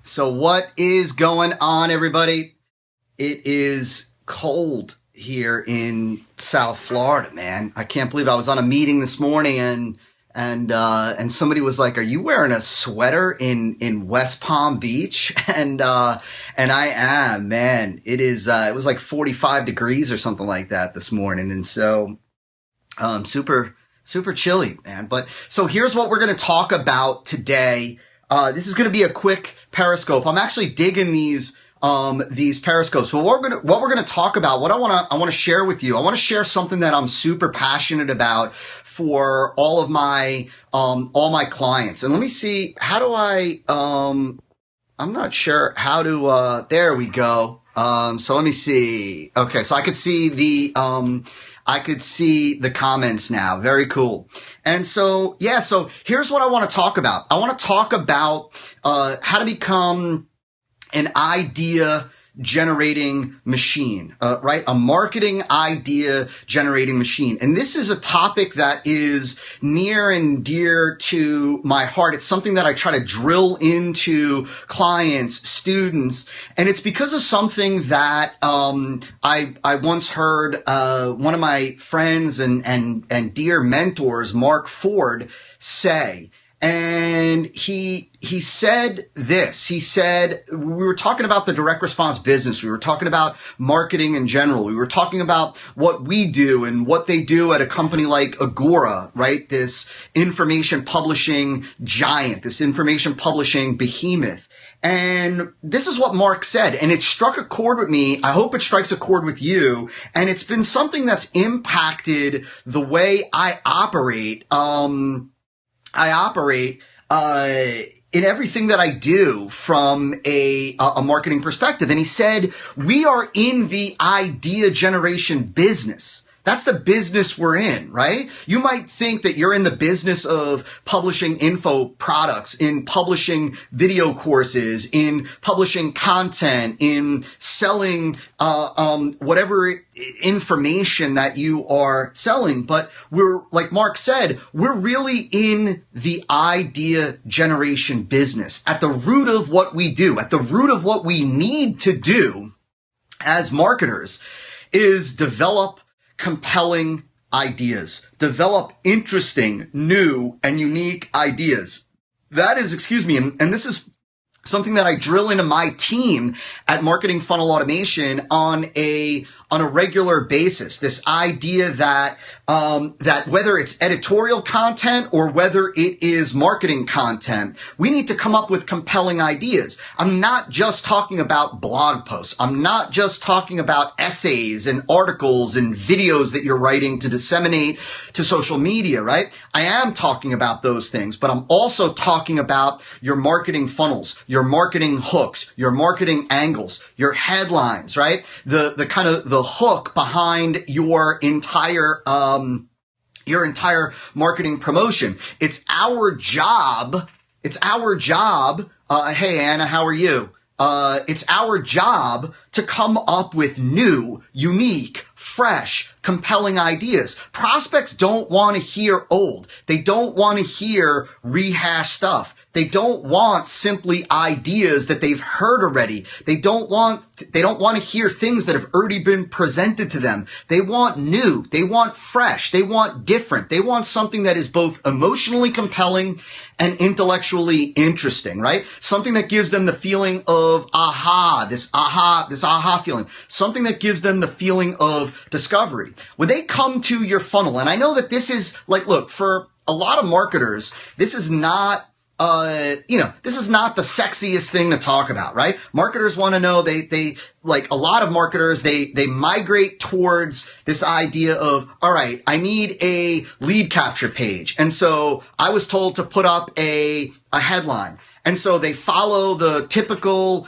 So what is going on, everybody? It is cold here in South Florida, man. I can't believe I was on a meeting this morning and somebody was like, "Are you wearing a sweater in West Palm Beach?" And I am, man. It was like 45 degrees or something like that this morning, and so super chilly, man. But so here's what we're going to talk about today. This is going to be a quick Periscope. I'm actually digging these Periscopes. But what we're going to talk about, what I want to share with you, I want to share something that I'm super passionate about for all my clients. And let me see, how do I'm not sure how to, there we go. So let me see. Okay. So I could see the comments now. Very cool. And so, yeah, so here's what I want to talk about. I want to talk about, how to become an idea generating machine, right? A marketing idea generating machine. And this is a topic that is near and dear to my heart. It's something that I try to drill into clients, students, and it's because of something that I once heard one of my friends and dear mentors, Mark Ford, say. And he said this. He said, we were talking about the direct response business. We were talking about marketing in general. We were talking about what we do and what they do at a company like Agora, right? This information publishing giant, this information publishing behemoth. And this is what Mark said, and it struck a chord with me. I hope it strikes a chord with you. And it's been something that's impacted the way I operate, in everything that I do from a marketing perspective. And he said, we are in the idea generation business. That's the business we're in, right? You might think that you're in the business of publishing info products, in publishing video courses, in publishing content, in selling whatever information that you are selling. But we're, like Mark said, we're really in the idea generation business. At the root of what we do, at the root of what we need to do as marketers is develop compelling ideas, develop interesting, new, and unique ideas. That is, and this is something that I drill into my team at Marketing Funnel Automation on a regular basis. This idea that whether it's editorial content or whether it is marketing content, we need to come up with compelling ideas. I'm not just talking about blog posts. I'm not just talking about essays and articles and videos that you're writing to disseminate to social media, right? I am talking about those things, but I'm also talking about your marketing funnels, your marketing hooks, your marketing angles, your headlines, right? The kind of the hook behind your entire marketing promotion. It's our job. Hey, Anna, how are you? It's our job to come up with new, unique, fresh, compelling ideas. Prospects don't want to hear old. They don't want to hear rehashed stuff. They don't want simply ideas that they've heard already. They don't want to hear things that have already been presented to them. They want new. They want fresh. They want different. They want something that is both emotionally compelling and intellectually interesting, right? Something that gives them the feeling of this aha feeling. Something that gives them the feeling of discovery. When they come to your funnel, and I know that this is like, look, for a lot of marketers, this is not this is not the sexiest thing to talk about, right? Marketers want to know, they like a lot of marketers, they migrate towards this idea of, all right, I need a lead capture page. And so I was told to put up a headline. And so they follow the typical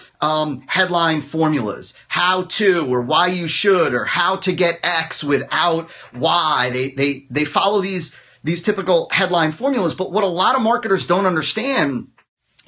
headline formulas, how to or why you should or how to get X without Y. They follow these typical headline formulas. But what a lot of marketers don't understand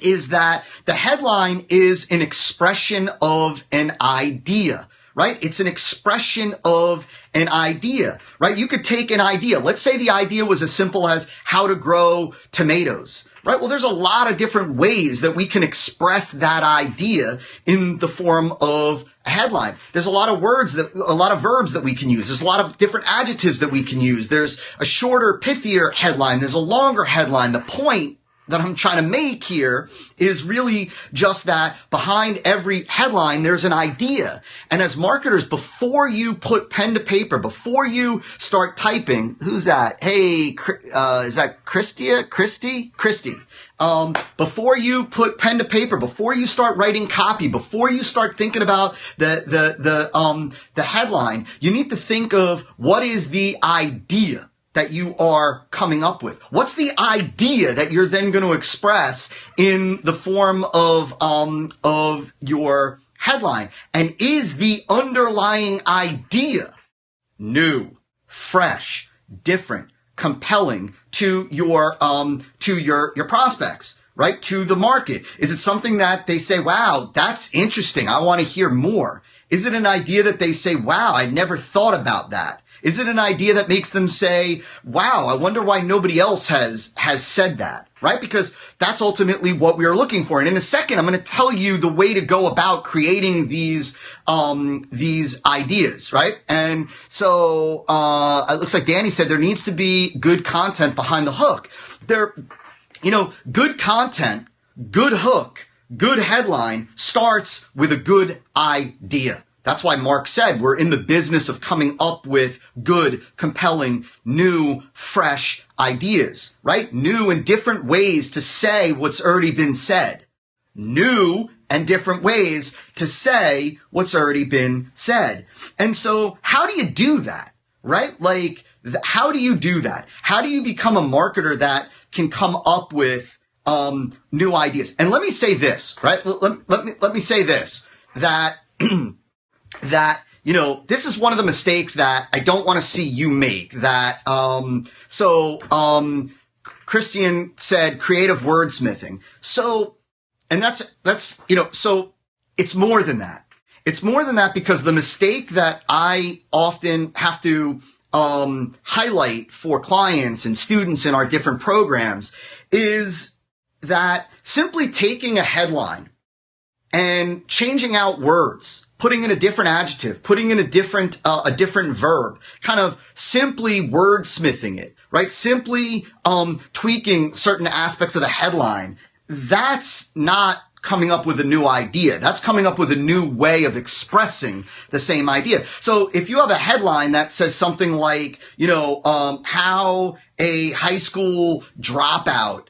is that the headline is an expression of an idea, right? It's an expression of an idea, right? You could take an idea. Let's say the idea was as simple as how to grow tomatoes, right? Well, there's a lot of different ways that we can express that idea in the form of a headline. There's a lot of verbs that we can use. There's a lot of different adjectives that we can use. There's a shorter, pithier headline. There's a longer headline. The point that I'm trying to make here is really just that behind every headline, there's an idea. And as marketers, before you put pen to paper, before you start typing, who's that? Hey, is that Christy? Before you put pen to paper, before you start writing copy, before you start thinking about the headline, you need to think of what is the idea that you are coming up with. What's the idea that you're then going to express in the form of your headline? And is the underlying idea new, fresh, different, compelling to your prospects, right? To the market? Is it something that they say, wow, that's interesting, I want to hear more? Is it an idea that they say, wow, I never thought about that? Is it an idea that makes them say, wow, I wonder why nobody else has said that, right? Because that's ultimately what we are looking for. And in a second, I'm going to tell you the way to go about creating these ideas, right? And so, it looks like Danny said there needs to be good content behind the hook. Good content, good hook, good headline starts with a good idea. That's why Mark said we're in the business of coming up with good, compelling, new, fresh ideas, right? New and different ways to say what's already been said. New and different ways to say what's already been said. And so how do you do that, right? How do you do that? How do you become a marketer that can come up with new ideas? And let me say this, right? Let me say this, that this is one of the mistakes that I don't want to see you make. Christian said creative wordsmithing. So it's more than that. It's more than that, because the mistake that I often have to highlight for clients and students in our different programs is that simply taking a headline and changing out words, putting in a different adjective, putting in a different verb, kind of simply wordsmithing it, right? Simply tweaking certain aspects of the headline. That's not coming up with a new idea. That's coming up with a new way of expressing the same idea. So if you have a headline that says something like, how a high school dropout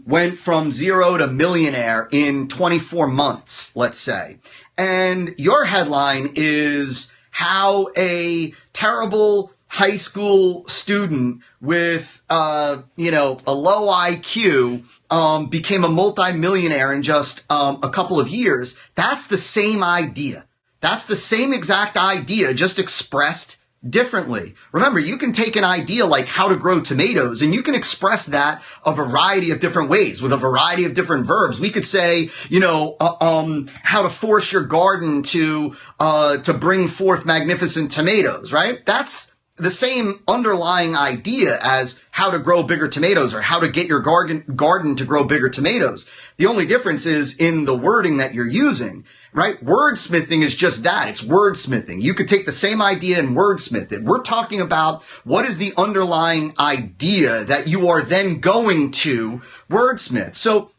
went from zero to millionaire in 24 months, let's say. And your headline is how a terrible high school student with, a low IQ, became a multimillionaire in just, a couple of years. That's the same idea. That's the same exact idea, just expressed differently. Remember, you can take an idea like how to grow tomatoes and you can express that a variety of different ways with a variety of different verbs. We could say, how to force your garden to bring forth magnificent tomatoes, right? That's the same underlying idea as how to grow bigger tomatoes or how to get your garden to grow bigger tomatoes. The only difference is in the wording that you're using, right? Wordsmithing is just that. It's wordsmithing. You could take the same idea and wordsmith it. We're talking about what is the underlying idea that you are then going to wordsmith. So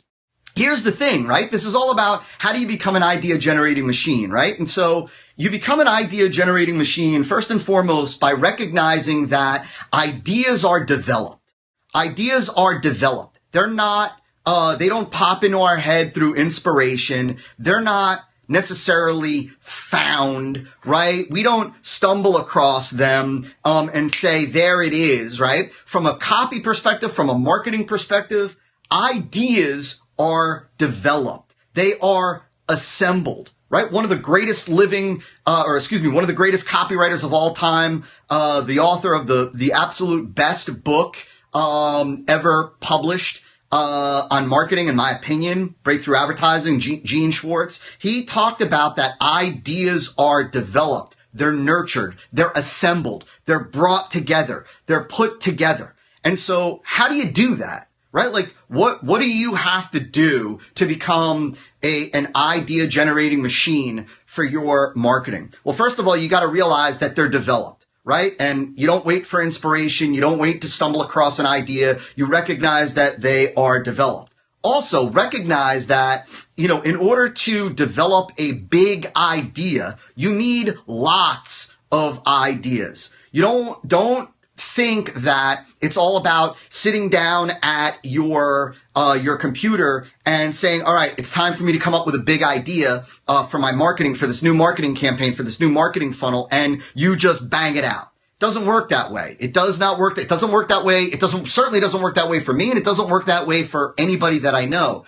here's the thing, right? This is all about how do you become an idea generating machine, right? And so you become an idea generating machine first and foremost by recognizing that ideas are developed. Ideas are developed. They're not, they don't pop into our head through inspiration. They're not necessarily found, right? We don't stumble across them, and say, there it is, right? From a copy perspective, from a marketing perspective, ideas are developed. They are assembled, right? One of the greatest one of the greatest copywriters of all time, the author of the absolute best book, ever published, on marketing, in my opinion, breakthrough advertising, Gene Schwartz, he talked about that ideas are developed. They're nurtured. They're assembled. They're brought together. They're put together. And so how do you do that? right? Like what do you have to do to become an idea generating machine for your marketing? Well, first of all, you got to realize that they're developed, right? And you don't wait for inspiration. You don't wait to stumble across an idea. You recognize that they are developed. Also recognize that, in order to develop a big idea, you need lots of ideas. You don't think that it's all about sitting down at your computer and saying, all right, it's time for me to come up with a big idea for my marketing, for this new marketing campaign, for this new marketing funnel, and you just bang it out. It doesn't work that way. It does not work. It doesn't work that way. Certainly doesn't work that way for me, and it doesn't work that way for anybody that I know.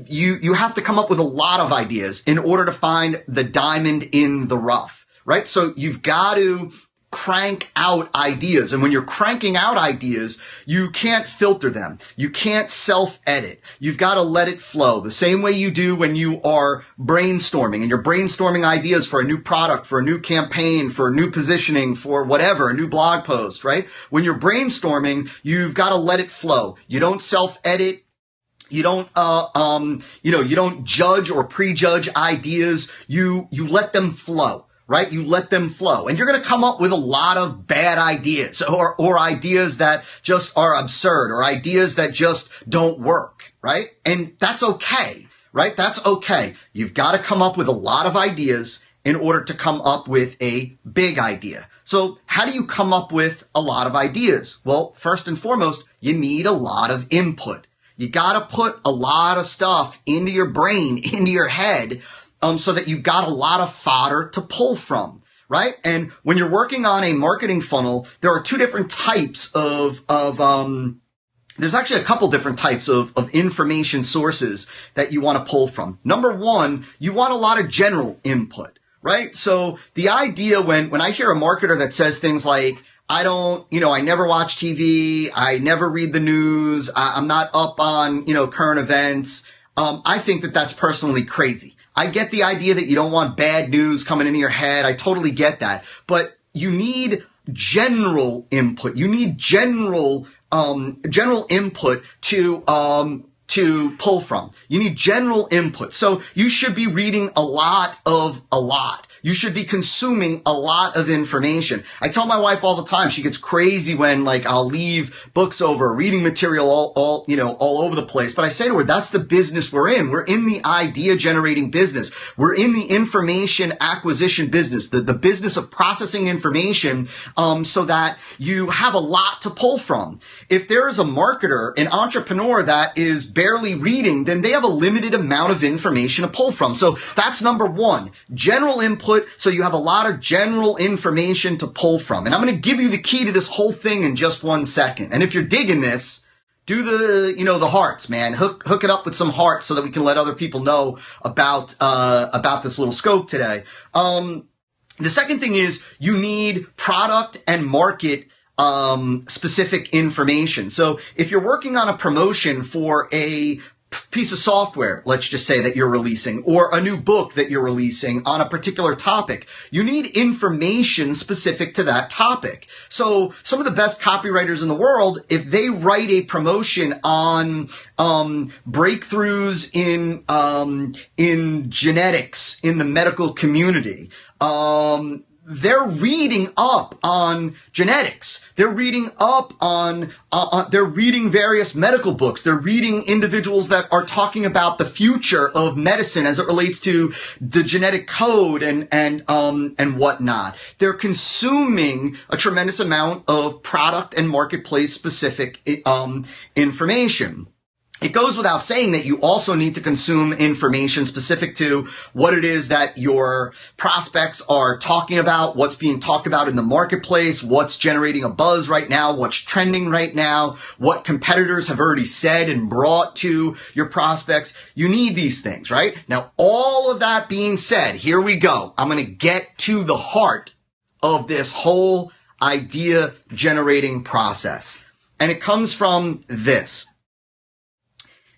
You have to come up with a lot of ideas in order to find the diamond in the rough, right? So you've got to crank out ideas. And when you're cranking out ideas, you can't filter them. You can't self-edit. You've got to let it flow the same way you do when you are brainstorming and you're brainstorming ideas for a new product, for a new campaign, for a new positioning, for whatever, a new blog post, right? When you're brainstorming, you've got to let it flow. You don't self-edit. You don't, you don't judge or prejudge ideas. You let them flow. Right? You let them flow. And you're going to come up with a lot of bad ideas or ideas that just are absurd or ideas that just don't work, right? And that's okay, right? That's okay. You've got to come up with a lot of ideas in order to come up with a big idea. So how do you come up with a lot of ideas? Well, first and foremost, you need a lot of input. You got to put a lot of stuff into your brain, into your head, so that you've got a lot of fodder to pull from, right? And when you're working on a marketing funnel, there are two different types there's actually a couple different types of information sources that you want to pull from. Number one, you want a lot of general input, right? So the idea when I hear a marketer that says things like, I never watch TV, I never read the news, I'm not up on, current events, I think that that's personally crazy. I get the idea that you don't want bad news coming into your head. I totally get that. But you need general input. You need general input to pull from. You need general input. So you should be reading a lot. You should be consuming a lot of information. I tell my wife all the time, she gets crazy when I'll leave books over, reading material all over the place. But I say to her, that's the business we're in. We're in the idea generating business. We're in the information acquisition business, the business of processing information, so that you have a lot to pull from. If there is a marketer, an entrepreneur that is barely reading, then they have a limited amount of information to pull from. So that's number one, general input. So you have a lot of general information to pull from. And I'm going to give you the key to this whole thing in just 1 second. And if you're digging this, do the hearts, man. Hook it up with some hearts so that we can let other people know about this little scope today. The second thing is you need product and market specific information. So if you're working on a promotion for a piece of software, let's just say, that you're releasing, or a new book that you're releasing on a particular topic, you need information specific to that topic. So some of the best copywriters in the world, if they write a promotion on breakthroughs in genetics in the medical community, they're reading up on genetics. They're reading up on, they're reading various medical books. They're reading individuals that are talking about the future of medicine as it relates to the genetic code and whatnot. They're consuming a tremendous amount of product and marketplace specific, information. It goes without saying that you also need to consume information specific to what it is that your prospects are talking about, what's being talked about in the marketplace, what's generating a buzz right now, what's trending right now, what competitors have already said and brought to your prospects. You need these things, right? Now, all of that being said, here we go. I'm going to get to the heart of this whole idea generating process. And it comes from this.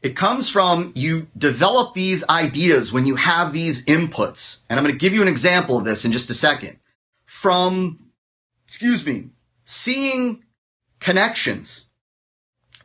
It comes from you develop these ideas when you have these inputs. And I'm going to give you an example of this in just a second. From, seeing connections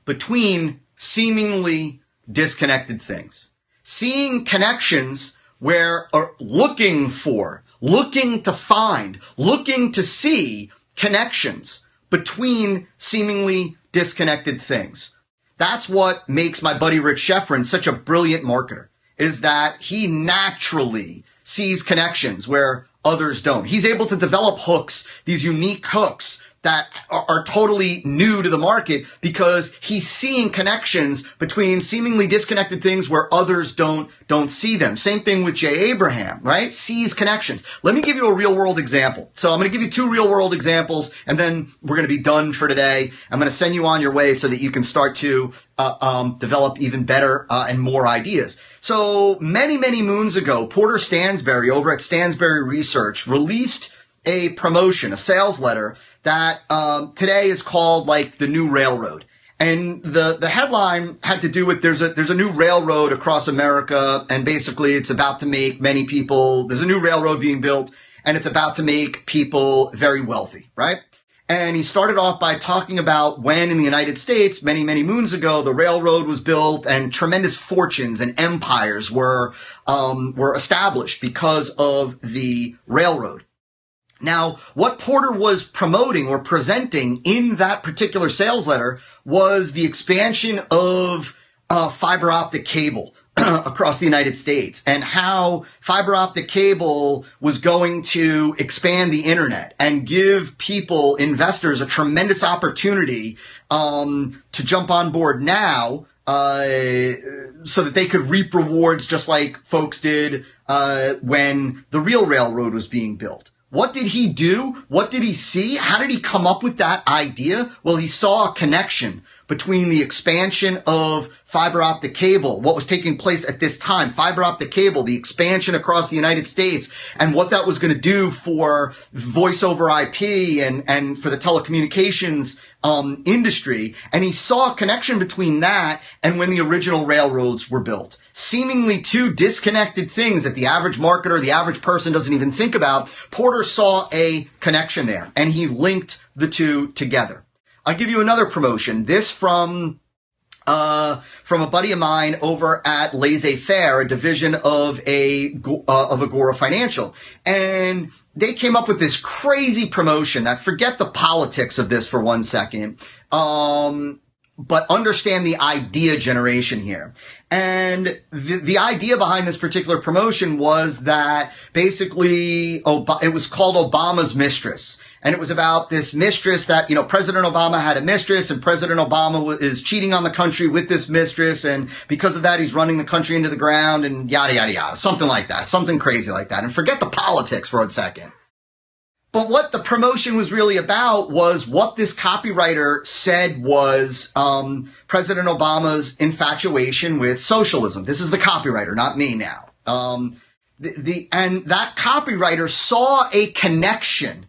between seemingly disconnected things. Seeing connections where, or looking to find, looking to see connections between seemingly disconnected things. That's what makes my buddy Rich Schefrin such a brilliant marketer, is that he naturally sees connections where others don't. He's able to develop hooks, these unique hooks that are totally new to the market because he's seeing connections between seemingly disconnected things where others don't see them. Same thing with Jay Abraham, right? Sees connections. Let me give you a real world example. So I'm going to give you 2 real world examples and then we're going to be done for today. I'm going to send you on your way so that you can start to develop even better and more ideas. So many moons ago, Porter Stansberry over at Stansberry Research released a promotion, a sales letter that today is called like the new railroad. And the headline had to do with there's a new railroad across America, and basically it's about to make many people, there's a new railroad being built and it's about to make people very wealthy, right? And he started off by talking about when in the United States, many moons ago, the railroad was built and tremendous fortunes and empires were established because of the railroad. Now, what Porter was promoting or presenting in that particular sales letter was the expansion of fiber optic cable across the United States and how fiber optic cable was going to expand the internet and give people, investors, a tremendous opportunity to jump on board now so that they could reap rewards just like folks did when the real railroad was being built. What did he do? What did he see? How did he come up with that idea? Well, he saw a connection between the expansion of fiber optic cable, what was taking place at this time, fiber optic cable, the expansion across the United States, and what that was going to do for voice over IP and for the telecommunications industry. And he saw a connection between that and when the original railroads were built. Seemingly 2 disconnected things that the average marketer, the average person doesn't even think about. Porter saw a connection there and he linked the 2 together. I'll give you another promotion. This from a buddy of mine over at Laissez-Faire, a division of Agora Financial. And they came up with this crazy promotion that, forget the politics of this for 1 second, but understand the idea generation here. And the idea behind this particular promotion was that basically it was called Obama's Mistress. And it was about this mistress that, President Obama had a mistress and President Obama is cheating on the country with this mistress. And because of that, he's running the country into the ground and yada, yada, yada. Something like that. Something crazy like that. And forget the politics for a second. But what the promotion was really about was what this copywriter said was President Obama's infatuation with socialism. This is the copywriter, not me now. And that copywriter saw a connection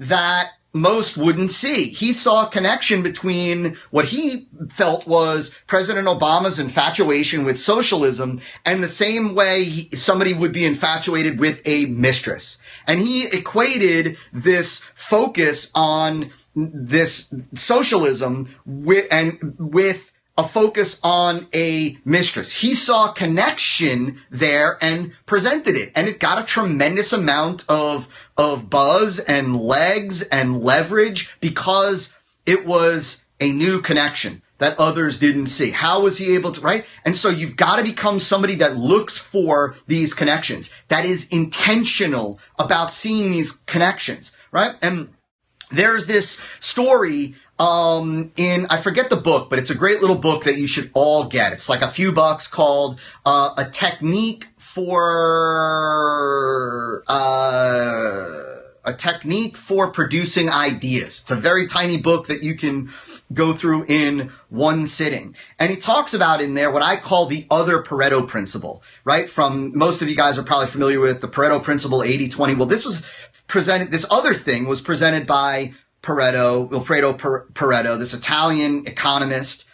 that most wouldn't see. He saw a connection between what he felt was President Obama's infatuation with socialism and the same way somebody would be infatuated with a mistress. And he equated this focus on this socialism with a focus on a mistress. He saw a connection there and presented it. And it got a tremendous amount of buzz and legs and leverage because it was a new connection that others didn't see. How was he able to, right? And so you've got to become somebody that looks for these connections, that is intentional about seeing these connections, right? And there's this story I forget the book, but it's a great little book that you should all get. It's like a few bucks called A Technique for Producing Ideas. It's a very tiny book that you can go through in one sitting. And he talks about in there what I call the other Pareto principle, right? From most of you guys are probably familiar with the Pareto principle, 80-20. Well, this other thing was presented by Wilfredo Pareto, this Italian economist.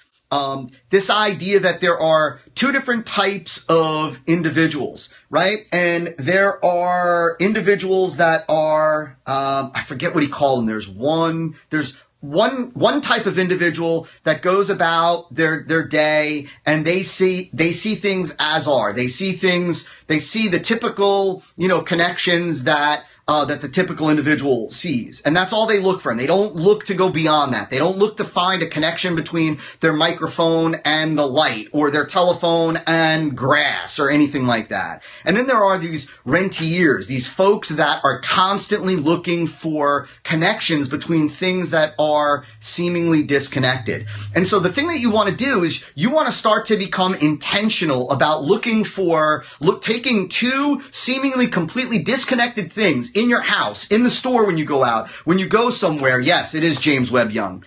This idea that there are 2 different types of individuals, right? And there are individuals that are, I forget what he called them. There's one type of individual that goes about their day and they see things as are. They see the typical, connections that the typical individual sees. And that's all they look for. And they don't look to go beyond that. They don't look to find a connection between their microphone and the light, or their telephone and grass, or anything like that. And then there are these rentiers, these folks that are constantly looking for connections between things that are seemingly disconnected. And so the thing that you want to do is you want to start to become intentional about taking two seemingly completely disconnected things in your house, in the store when you go out, when you go somewhere. Yes, it is James Webb Young.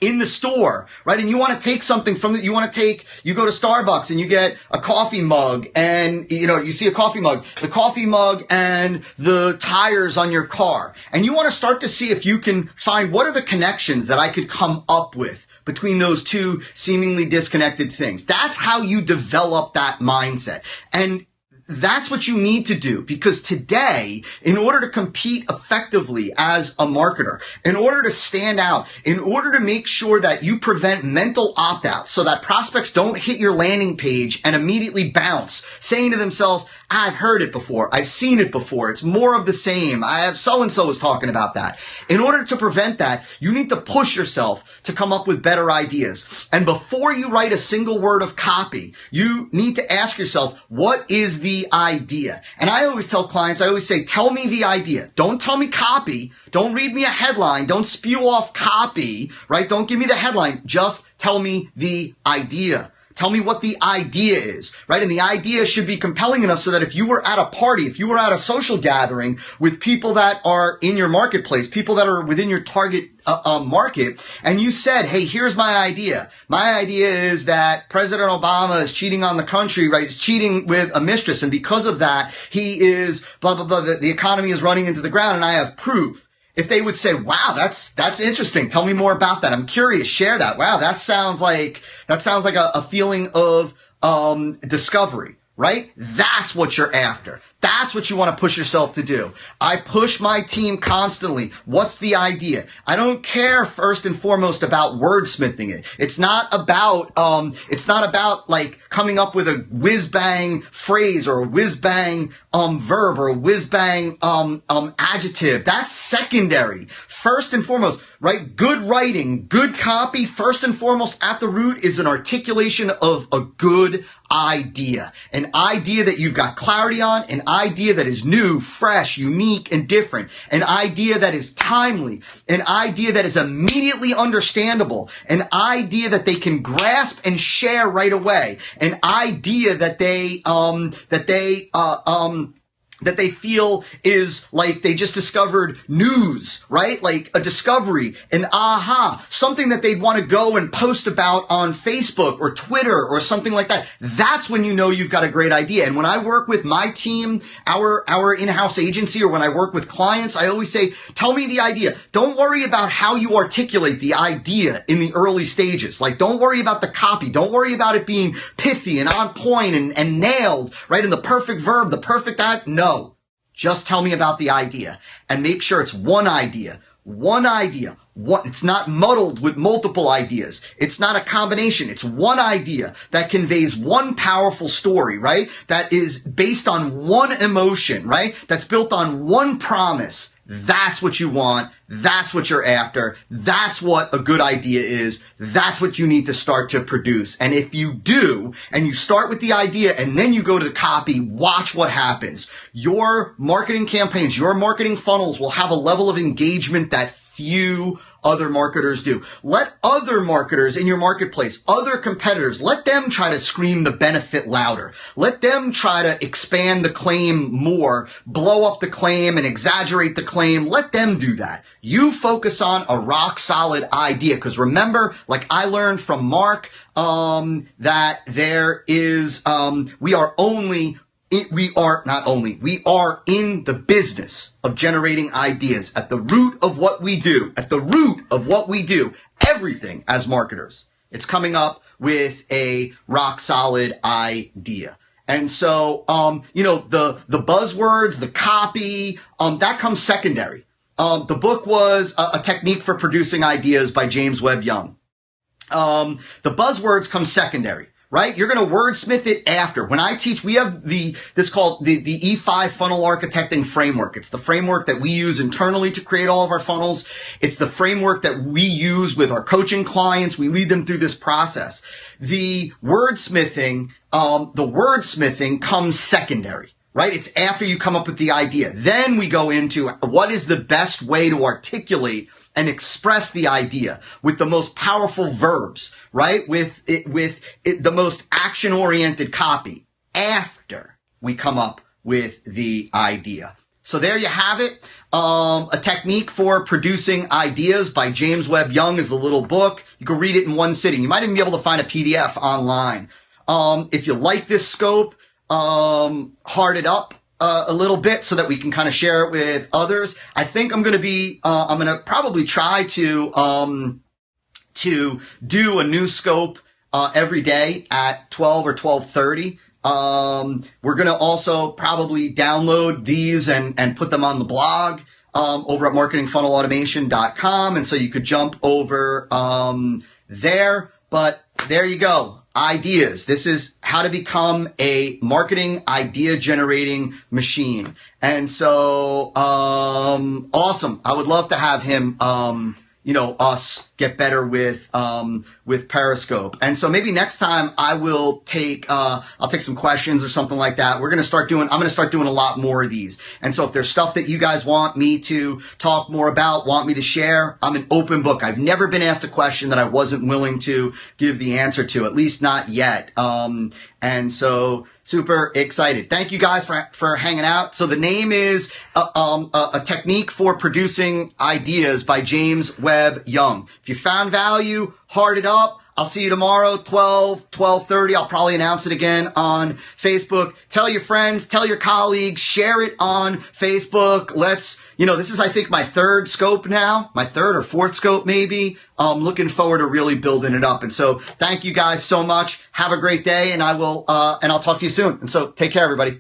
In the store, right? And you want to take something you go to Starbucks and you get a coffee mug, and, you see a coffee mug, the coffee mug and the tires on your car. And you want to start to see if you can find what are the connections that I could come up with between those two seemingly disconnected things. That's how you develop that mindset. And that's what you need to do, because today, in order to compete effectively as a marketer, in order to stand out, in order to make sure that you prevent mental opt-out so that prospects don't hit your landing page and immediately bounce, saying to themselves, I've heard it before, I've seen it before, it's more of the same, so-and-so was talking about that. In order to prevent that, you need to push yourself to come up with better ideas. And before you write a single word of copy, you need to ask yourself, what is the idea? And I always tell clients, I always say, tell me the idea. Don't tell me copy. Don't read me a headline. Don't spew off copy, right? Don't give me the headline. Just tell me the idea. Tell me what the idea is, right? And the idea should be compelling enough so that if you were at a party, if you were at a social gathering with people that are in your marketplace, people that are within your target market, and you said, hey, here's my idea. My idea is that President Obama is cheating on the country, right? He's cheating with a mistress, and because of that, he is blah, blah, blah. The economy is running into the ground, and I have proof. If they would say, wow, that's interesting. Tell me more about that. I'm curious. Share that. Wow, that sounds like a feeling of discovery, right? That's what you're after. That's what you want to push yourself to do. I push my team constantly. What's the idea? I don't care first and foremost about wordsmithing it. It's not about like coming up with a whiz bang phrase or a whiz bang verb or a whiz bang adjective. That's secondary. First and foremost, right? Good writing, good copy, first and foremost at the root is an articulation of a good idea. An idea that you've got clarity on, an idea that is new, fresh, unique, and different. An idea that is timely. An idea that is immediately understandable. An idea that they can grasp and share right away. An idea that they feel is like they just discovered news, right? Like a discovery, an aha, something that they'd want to go and post about on Facebook or Twitter or something like that. That's when you know you've got a great idea. And when I work with my team, our in-house agency, or when I work with clients, I always say, tell me the idea. Don't worry about how you articulate the idea in the early stages. Like, don't worry about the copy. Don't worry about it being pithy and on point and nailed, right? And the perfect verb, the perfect act. No. Just tell me about the idea and make sure it's one idea. One idea. It's not muddled with multiple ideas. It's not a combination. It's one idea that conveys one powerful story, right? That is based on one emotion, right? That's built on one promise. That's what you want. That's what you're after. That's what a good idea is. That's what you need to start to produce. And if you do, and you start with the idea and then you go to the copy, watch what happens. Your marketing campaigns, your marketing funnels will have a level of engagement that few other marketers do. Let other marketers in your marketplace, other competitors, let them try to scream the benefit louder. Let them try to expand the claim more, blow up the claim and exaggerate the claim. Let them do that. You focus on a rock solid idea, because remember, like I learned from Mark, that there is, we are in the business of generating ideas at the root of what we do, everything as marketers. It's coming up with a rock solid idea. And so, the buzzwords, the copy, that comes secondary. The book was a Technique for Producing Ideas by James Webb Young. The buzzwords come secondary, right? You're going to wordsmith it after. When I teach, we have this called the E5 funnel architecting framework. It's the framework that we use internally to create all of our funnels. It's the framework that we use with our coaching clients. We lead them through this process. The wordsmithing comes secondary, right? It's after you come up with the idea. Then we go into what is the best way to articulate and express the idea with the most powerful verbs, right? With the most action-oriented copy after we come up with the idea. So there you have it. A Technique for Producing Ideas by James Webb Young is a little book. You can read it in one sitting. You might even be able to find a PDF online. If you like this scope, hard it up a little bit so that we can kind of share it with others. I think I'm going to probably try to do a new scope, every day at 12 or 12:30. We're going to also probably download these and put them on the blog, over at marketingfunnelautomation.com. And so you could jump over, there, but there you go. Ideas. This is how to become a marketing idea generating machine. And so, awesome. I would love to have him, us get better with Periscope. And so maybe next time I'll take some questions or something like that. I'm going to start doing a lot more of these. And so if there's stuff that you guys want me to talk more about, want me to share, I'm an open book. I've never been asked a question that I wasn't willing to give the answer to, at least not yet. And so super excited. Thank you guys for hanging out. So the name is a Technique for Producing Ideas by James Webb Young. If you found value, heart it up. I'll see you tomorrow, 12:30. I'll probably announce it again on Facebook. Tell your friends, tell your colleagues, share it on Facebook. This is, I think, my third scope now, my third or fourth scope maybe. I'm looking forward to really building it up. And so thank you guys so much. Have a great day, and I'll talk to you soon. And so take care, everybody.